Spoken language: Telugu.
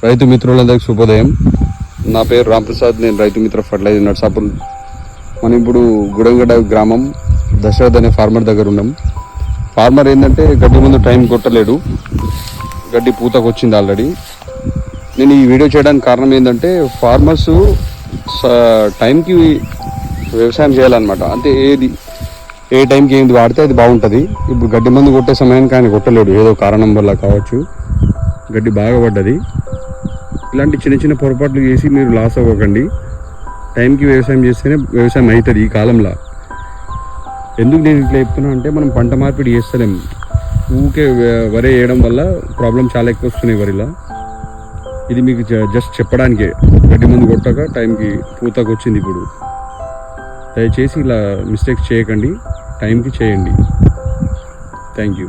రైతు మిత్రులందరికీ శుభోదయం. నా పేరు రాంప్రసాద్. నేను రైతు మిత్ర ఫర్టిలైజర్ నర్సాపూర్. మనం ఇప్పుడు గుడంగడ్డ గ్రామం దశరథ్ అనే ఫార్మర్ దగ్గర ఉన్నాం. ఫార్మర్ ఏంటంటే గడ్డి ముందు టైం కొట్టలేడు, గడ్డి పూతకు వచ్చింది ఆల్రెడీ. నేను ఈ వీడియో చేయడానికి కారణం ఏంటంటే ఫార్మర్స్ టైంకి వ్యవసాయం చేయాలన్నమాట. అంటే ఏ టైంకి ఏంది వాడితే అది బాగుంటుంది. ఇప్పుడు గడ్డి మందు కొట్టే సమయానికి ఆయన కొట్టలేడు, ఏదో కారణం వల్ల కావచ్చు, గడ్డి బాగా పడ్డది. ఇలాంటి చిన్న చిన్న పొరపాట్లు చేసి మీరు లాస్ అవ్వకండి. టైంకి వ్యవసాయం చేస్తేనే వ్యవసాయం అవుతుంది ఈ కాలంలో. ఎందుకు నేను ఇట్లా చెప్తున్నా అంటే మనం పంట మార్పిడి చేస్తలేం. ఊకే వరి వేయడం వల్ల ప్రాబ్లం చాలా ఎక్కువ వస్తున్నాయి వరిలో. ఇది మీకు జస్ట్ చెప్పడానికే. గడ్డి మందు కొట్టక టైంకి పూతకు వచ్చింది. ఇప్పుడు దయచేసి ఇలా మిస్టేక్స్ చేయకండి, టైంకి చేయండి. Thank you.